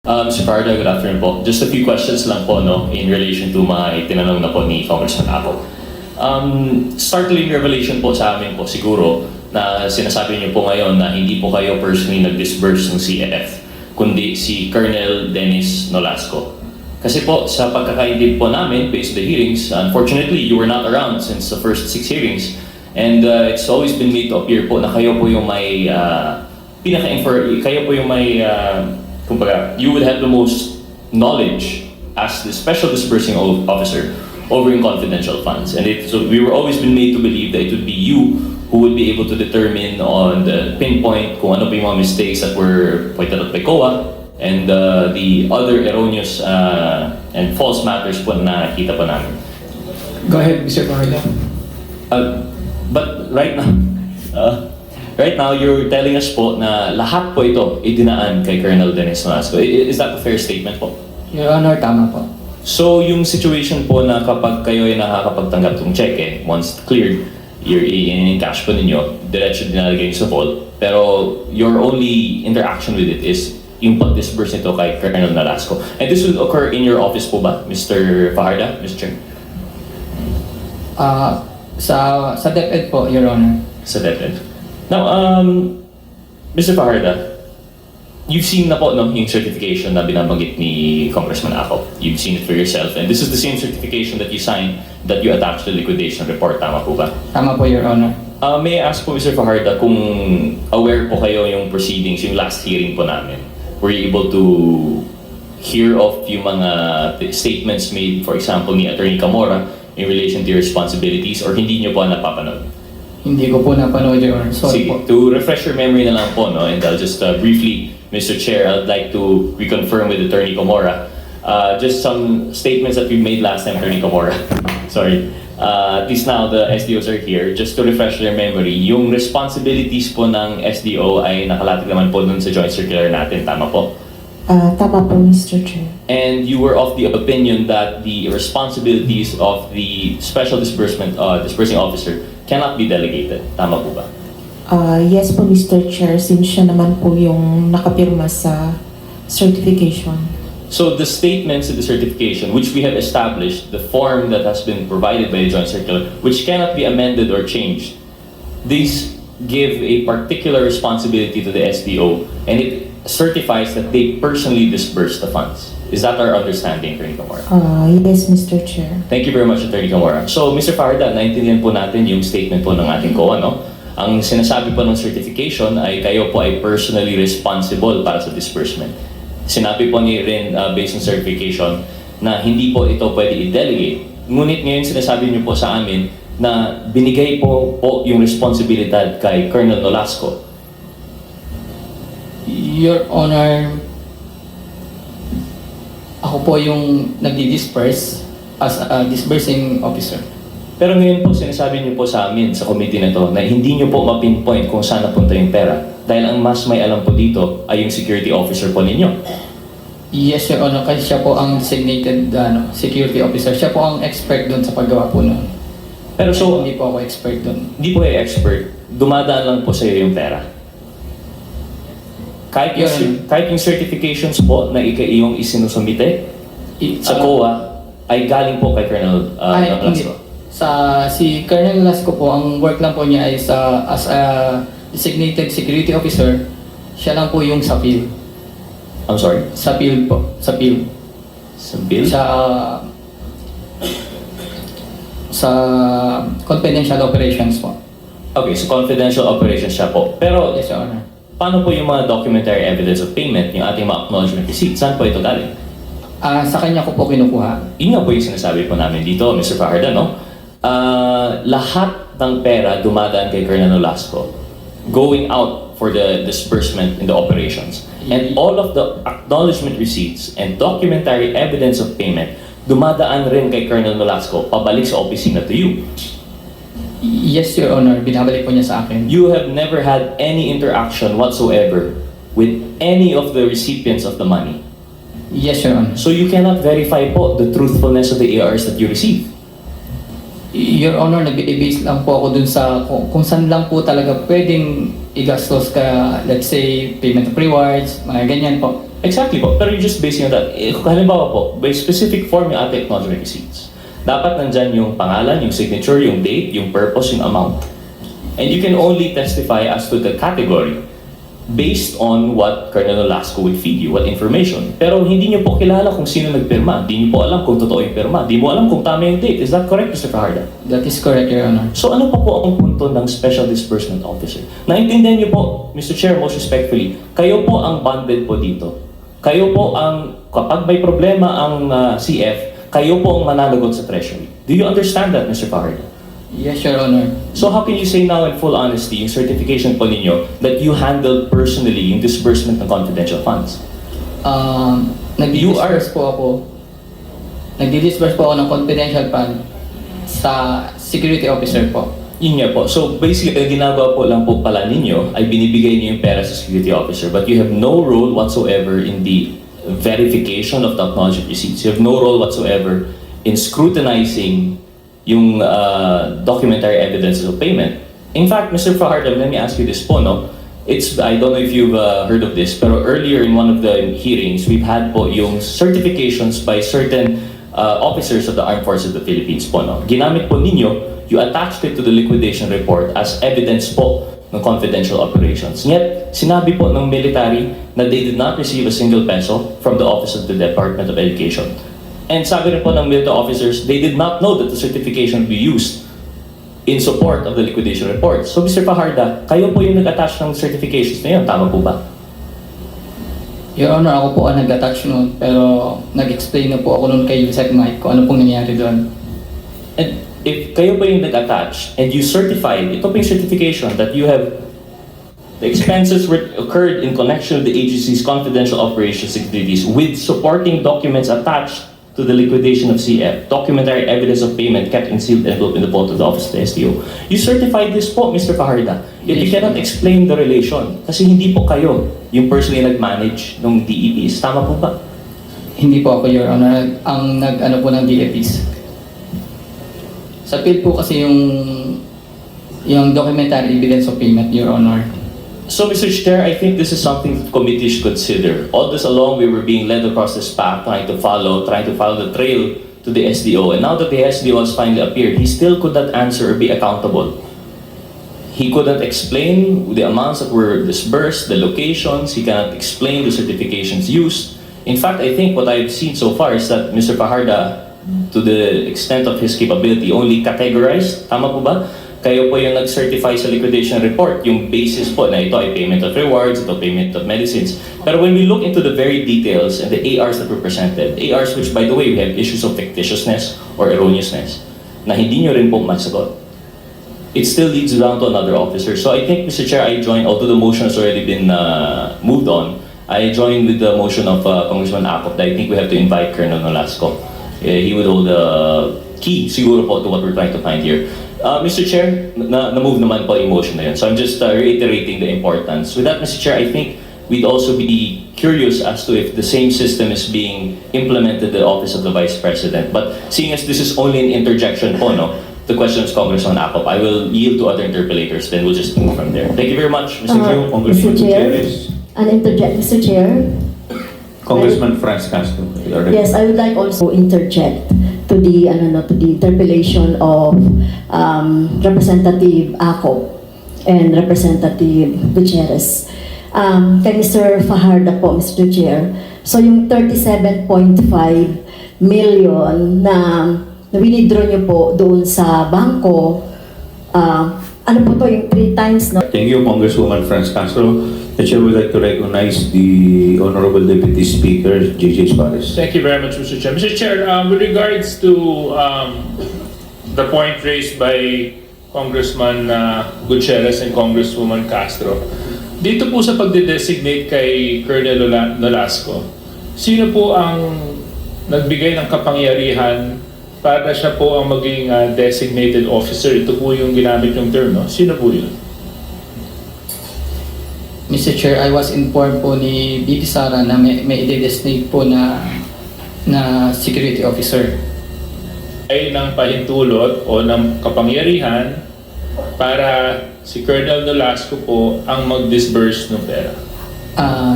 Mr. Parda, good afternoon po. Just a few questions lang po no, in relation to mga itinanong na po ni Congressman Apple. Startling revelation po sa amin po siguro na sinasabi niyo po ngayon na hindi po kayo personally nag-disburse ng CF, kundi si Colonel Dennis Nolasco. Kasi po sa pagkakaintindi po namin based on the hearings, unfortunately you were not around since the first 6 hearings and it's always been made to appear po na kayo po yung may kayo po yung may kumbaga, you would have the most knowledge as the special disbursing officer over in confidential funds. And so we were always been made to believe that it would be you who would be able to determine on the pinpoint kung ano pa yung mga mistakes that were pointed out by COA and the other erroneous and false matters po na nakita po namin. Go ahead, Mr. Parda. But right now, you're telling us po na lahat po ito idinaan kay Colonel Dennis Nolasco. Is that a fair statement po? Your Honor, tama po. So, yung situation po na kapag kayo ay nakakapagtanggap ng cheque, once cleared, you're in cash po ninyo, diretso dinalagay sa vault, pero your only interaction with it is yung pag-disburse nito kay Colonel Nolasco. And this will occur in your office po ba, Mr. Fajarda, Mr. Chair? Sa DepEd po, Your Honor. Sa DepEd. Now, Mr. Fajarda, you've seen na po no, yung certification na binabanggit ni Congressman Ako. You've seen it for yourself. And this is the same certification that you signed that you attached to the liquidation report. Tama po ba? Tama po, Your Honor. May I ask po, Mr. Fajarda, kung aware po kayo yung proceedings, yung last hearing po namin? Were you able to hear of yung mga statements made, for example, ni Attorney Camora in relation to your responsibilities or hindi nyo po napapanood? Hindi ko po napanood, Your Honor. Sorry Sige, po. to refresh your memory na lang po, no? And I'll just briefly, Mr. Chair, I'd like to reconfirm with Attorney Camora just some statements that we made last time, Attorney Camora. Sorry. At least now the SDOs are here. Just to refresh their memory, yung responsibilities po ng SDO ay nakalatag naman po dun sa joint circular natin. Tama po? Tama po, Mr. Chair. And you were of the opinion that the responsibilities of the special disbursing officer cannot be delegated. Tama po ba? Yes po, Mr. Chair, since siya naman po yung nakapirma sa certification. So the statements in the certification, which we have established, the form that has been provided by the joint circular, which cannot be amended or changed, these give a particular responsibility to the SDO, and it certifies that they personally disburse the funds. Is that our understanding, Attorney Camora? Yes, Mr. Chair. Thank you very much, Attorney Camora. So, Mr. Fajarda, naintindihan po natin yung statement po ng ating COA, no? Ang sinasabi po ng certification ay kayo po ay personally responsible para sa disbursement. Sinabi po ni Rin, based on certification, na hindi po ito pwede i-delegate. Ngunit ngayon sinasabi niyo po sa amin na binigay po yung responsibilidad kay Colonel Nolasco. Your Honor, ako po yung nagdi-disperse as a disbursing officer. Pero ngayon po sinasabi niyo po sa amin sa committee na to na hindi niyo po mapinpoint kung saan napunta yung pera dahil ang mas may alam po dito ay yung security officer po ninyo. Yes, Your Honor, kasi siya po ang designated security officer. Siya po ang expert doon sa paggawa po noon. Pero so, hindi po ako expert doon. hindi po kayo expert, dumadaan lang po sa iyo yung pera. Kahit yung certifications po na iyong isinusumite sa COA ay galing po kay Colonel Nolasco. Si Colonel Nolasco po, ang work lang po niya ay as a designated security officer, siya lang po yung sa field. I'm sorry? Sa field po. Sa field. Sa bill? Sa confidential operations po. Okay, so confidential operations siya po. Pero Yes, Your Honor. paano po yung mga documentary evidence of payment, yung ating mga acknowledgement receipt? Saan po ito galing? Sa kanya ko po kinukuha. Yun nga po yung sinasabi po namin dito, Mr. Fajarda, no? Lahat ng pera dumadaan kay Colonel Nolasco going out for the disbursement in the operations. And all of the acknowledgement receipts and documentary evidence of payment dumadaan rin kay Colonel Nolasco pabalik sa opisina to you. Yes, Your Honor. Binabalik po niya sa akin. You have never had any interaction whatsoever with any of the recipients of the money. Yes, Your Honor. So you cannot verify po the truthfulness of the ARs that you receive. Your Honor, nag-i-base lang po ako dun sa kung saan lang po talaga pwedeng igastos ka, let's say, payment of rewards, mga ganyan po. Exactly po. Pero you're just basing on that. Halimbawa po, by specific form yung ating acknowledgement receipts. Dapat nandyan yung pangalan, yung signature, yung date, yung purpose, yung amount. And you can only testify as to the category based on what Colonel Nolasco would feed you, what information. Pero hindi niyo po kilala kung sino nagpirma. Hindi niyo po alam kung totoo yung pirma. Hindi mo alam kung tama yung date. Is that correct, Mr. Fajardo? That is correct, Your Honor. So ano pa po ang punto ng Special Disbursement Officer? Naintindihan niyo po, Mr. Chair, most respectfully, kayo po ang bonded po dito. Kayo po ang, kapag may problema ang CF, kayo po ang mananagot sa Treasury. Do you understand that, Mr. Fajardo? Yes, Your Honor. So how can you say now in full honesty, yung certification po ninyo, that you handled personally yung disbursement ng confidential funds? Nagdi-disburse po ako. Nagdi-disburse po ako ng confidential fund sa security officer po. Yun nga po. So basically, ang ginagawa po lang po pala ninyo ay binibigay niyo yung pera sa security officer, but you have no role whatsoever in the verification of the acknowledgement receipts. You have no role whatsoever in scrutinizing yung documentary evidences of payment. In fact, Mr. Fajardo, let me ask you this po, no? I don't know if you've heard of this, pero earlier in one of the hearings, we've had po yung certifications by certain officers of the Armed Forces of the Philippines po, no? Ginamit po ninyo, you attached it to the liquidation report as evidence po ng confidential operations. Yet, sinabi po ng military na they did not receive a single peso from the Office of the Department of Education. And sabi rin po ng military officers, they did not know that the certification would be used in support of the liquidation report. So Mr. Fajardo, kayo po yung nag-attach ng certifications na yun, tama po ba? Your Honor, ako po ang nag-attach noon, pero nag-explain na po ako noon kay Yusek Mike kung ano pong nangyari doon. And if kayo po yung nag-attach and you certified, ito po yung certification that you have the expenses occurred in connection with the agency's confidential operations activities with supporting documents attached to the liquidation of CF, documentary evidence of payment kept in sealed envelope in the vault of the office of the SDO. You certified this po, Mr. Fajardo. Yet you cannot explain the relation kasi hindi po kayo yung personally nag-manage ng DEPs. Tama po ba? Hindi po ako, Your Honor, ang nag-ano po ng DFEs. Sa field po kasi yung documentary evidence of payment, Your Honor. So, Mr. Chair, I think this is something the committee should consider. All this along, we were being led across this path, trying to follow the trail to the SDO. And now that the SDO has finally appeared, he still could not answer or be accountable. He couldn't explain the amounts that were disbursed, the locations. He cannot explain the certifications used. In fact, I think what I've seen so far is that Mr. Fajardo, to the extent of his capability, only categorized. Tama po ba? Kayo po yung nag-certify sa liquidation report, yung basis po na ito ay payment of rewards, ito payment of medicines. Pero when we look into the very details and the ARs that were presented, ARs which by the way, we have issues of fictitiousness or erroneousness, na hindi nyo rin po masagot, it still leads down to another officer. So I think, Mr. Chair, I join, although the motion has already been moved on, I join with the motion of Congressman Acop that I think we have to invite Colonel Nolasco. He would hold the key, siguro po, to what we're trying to find here. Mr. Chair, na-move naman po yung motion na yun. So I'm just reiterating the importance. With that, Mr. Chair, I think we'd also be curious as to if the same system is being implemented at the Office of the Vice President. But seeing as this is only an interjection po, no, the question is Congressman Acop. I will yield to other interpellators, then we'll just move from there. Thank you very much, Mr. Chair. Mr. Chair, Mr. Chair. Congressman Franz Castro. Yes, I would like also interject to the interpellation of Representative Acop and Representative Gutierrez. Kay Mr. Fajardo po, Mr. Chair. So yung 37.5 million na winidraw niyo po doon sa bangko, ano po to yung 3 times, no? Thank you, Congresswoman Franz Castro. The Chair would like to recognize the Honorable Deputy Speaker, J.J. Suares. Thank you very much, Mr. Chair. Mr. Chair, with regards to the point raised by Congressman Gutierrez and Congresswoman Castro, dito po sa pagde-designate kay Colonel Nolasco, sino po ang nagbigay ng kapangyarihan para siya po ang maging designated officer? Ito po yung ginamit yung term, no? Sino po yun? Mr. Chair, I was informed po ni BP SARA na may i-designate po na security officer. Ay ng pahintulot o ng kapangyarihan para si Colonel Nolasco po ang mag-disburse ng pera.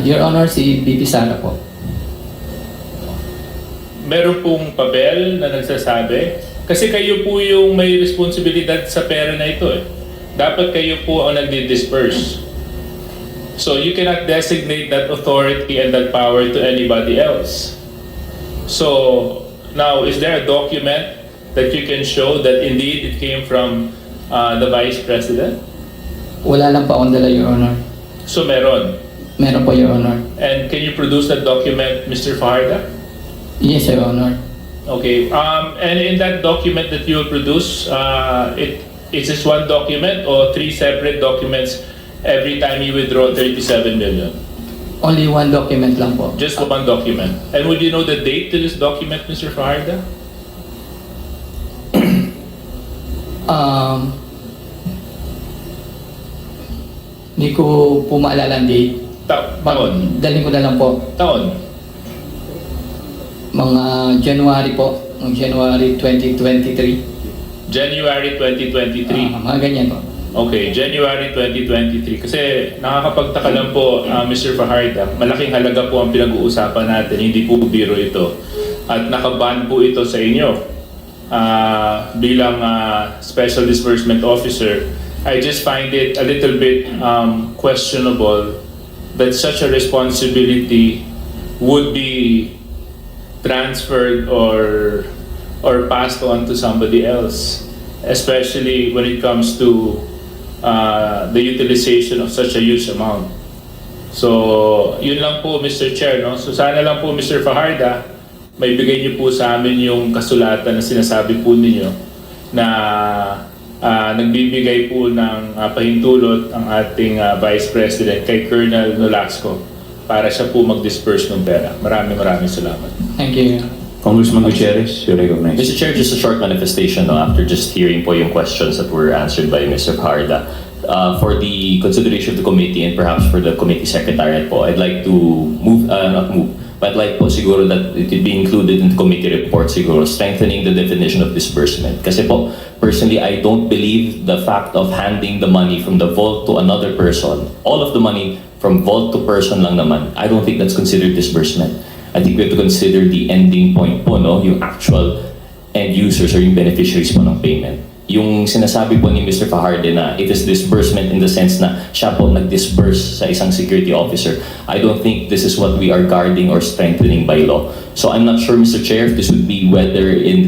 Your Honor, si BP SARA po. Meron pong papel na nagsasabi? Kasi kayo po yung may responsibilidad sa pera na ito eh. Dapat kayo po ang nagdi-disperse. So you cannot designate that authority and that power to anybody else. So now, is there a document that you can show that indeed it came from the Vice President? Wala lang po akong dala, Your Honor. So meron. Meron po, Your Honor. And can you produce that document, Mr. Fajarda? Yes, Your Honor. Okay. And in that document that you will produce, is this one document or 3 separate documents every time you withdraw 37 million? Only one document lang po. Just one document. And would you know the date to this document, Mr. Fajarda? Hindi ko po maalala ang date. Taon. Dalhin ko na lang po. Taon. Mga January po. January 2023. January 2023. Mga ganyan po. Okay, January 2023. Kasi nakakapagtaka lang po, Mr. Fajarda, malaking halaga po ang pinag-uusapan natin, hindi po biro ito. At nakaban po ito sa inyo. Bilang Special Disbursement Officer, I just find it a little bit questionable that such a responsibility would be transferred or passed on to somebody else, especially when it comes to the utilization of such a huge amount. So, yun lang po, Mr. Chair. No? So, sana lang po, Mr. Fajarda, may bigay niyo po sa amin yung kasulatan na sinasabi po ninyo na nagbibigay po ng pahintulot ang ating Vice President kay Colonel Nolasco para siya po mag-disperse ng pera. Maraming salamat. Thank you. Congressman Gutierrez, you're recognized. Mr. Chair, just a short manifestation no, after just hearing po yung questions that were answered by Mr. Fajarda. For the consideration of the committee and perhaps for the committee secretariat po, I'd like to but I'd like po siguro that it be included in the committee report siguro, strengthening the definition of disbursement. Kasi po, personally, I don't believe the fact of handing the money from the vault to another person, all of the money from vault to person lang naman, I don't think that's considered disbursement. I think we have to consider the ending point po, no? Yung actual end users or yung beneficiaries po ng payment. Yung sinasabi po ni Mr. Fajardo na it is disbursement in the sense na siya po nag-disburse sa isang security officer, I don't think this is what we are guarding or strengthening by law. So I'm not sure, Mr. Chair, if this would be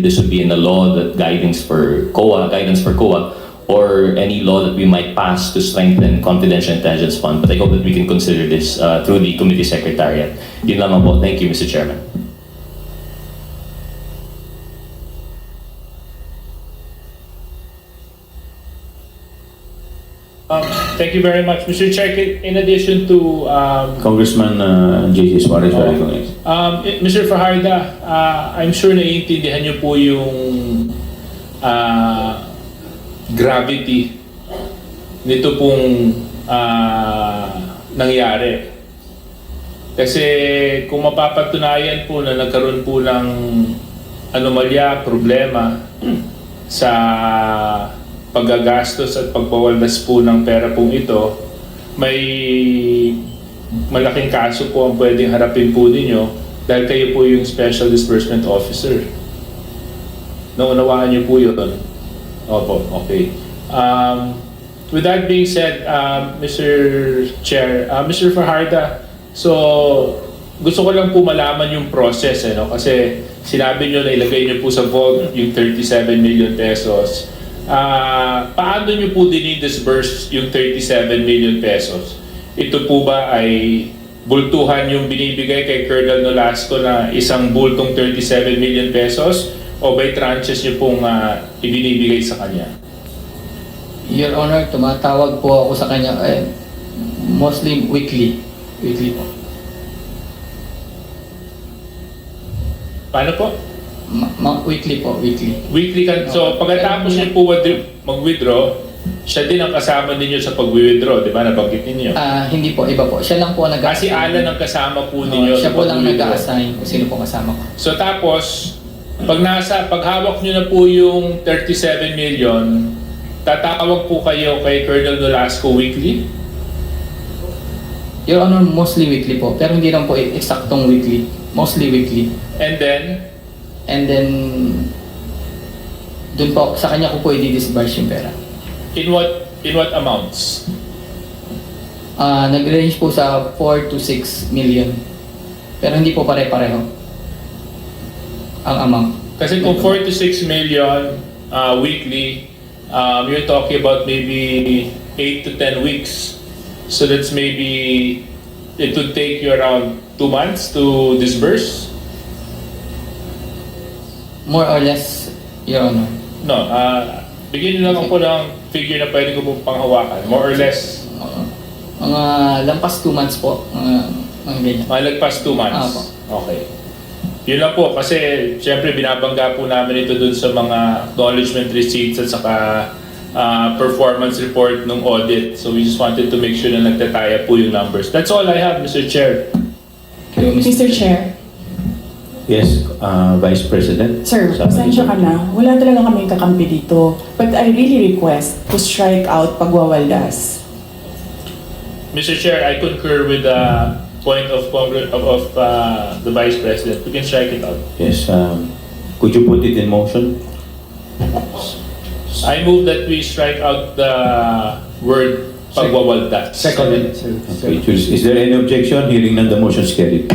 this would be in the law that guidance for COA, or any law that we might pass to strengthen confidential intelligence fund. But I hope that we can consider this through the committee secretariat. Yun lamang po. Thank you, Mr. Chairman. Thank you very much, Mr. Chair. In addition to Congressman J.J. Suares, you're recognized. Mr. Fajarda, I'm sure naiintindihan niyo po yung gravity nito pong nangyari. Kasi kung mapapatunayan po na nagkaroon po ng anomalya, problema sa paggagastos at pagpawaldas po ng pera pong ito, may malaking kaso po ang pwedeng harapin po ninyo dahil kayo po yung Special Disbursement Officer. Naunawaan niyo po yun? Opo, okay. With that being said, Mr. Chair, Mr. Fajarda, so gusto ko lang po malaman yung process, no? Kasi sinabi niyo na ilagay niyo po sa vault yung 37 million pesos. Paano niyo po dinidisburse yung 37 million pesos? Ito po ba ay bultuhan yung binibigay kay Colonel Nolasco na isang bultong 37 million pesos o by tranches niyo pong ibinibigay sa kanya? Your Honor, tumatawag po ako sa kanya mostly weekly. Weekly po. Paano po? Weekly po, weekly. Weekly ka. So pagkatapos niyo po mag-withdraw, siya din ang kasama ninyo sa pag-withdraw, di ba? Nabanggit ninyo. Hindi po, iba po. Siya lang po Kasi Alan ang kasama po ninyo siya sa po lang pag-withdraw. nag-a-assign kung sino po kasama ko. So tapos, paghawak nyo na po yung 37 million, tatawag po kayo kay Colonel Nolasco weekly? Your Honor, mostly weekly po. Pero hindi lang po eksaktong weekly. Mostly weekly. And then, And then, dun po, sa kanya ko po i-disburse yung pera. in what amounts? Nag-range po sa 4 to 6 million. Pero hindi po pare-pareho ang amount. Kasi kung 4 to 6 million weekly, you're talking about maybe 8 to 10 weeks. So that's maybe, it would take you around 2 months to disburse? More or less, Your Honor. No, bigyan nyo lang ako ng figure na pwede ko po panghawakan. More or less, Mga lampas 2 months po. Mga ganyan. malagpas 2 months. Okay. Yun lang po, kasi syempre binabangga po namin ito dun sa mga acknowledgement receipts at saka performance report ng audit. So we just wanted to make sure na nagtataya po yung numbers. That's all I have, Mr. Chair. Mr. Chair, Yes, Vice President. sir, pasensya ka na. Wala talaga kaming kakampi dito. But I really request to strike out pagwawaldas. Mr. Chair, I concur with the point of the Vice President. We can strike it out. Yes, could you put it in motion? I move that we strike out the word pagwawaldas. Okay, is there any objection? Hearing none, the motion is carried.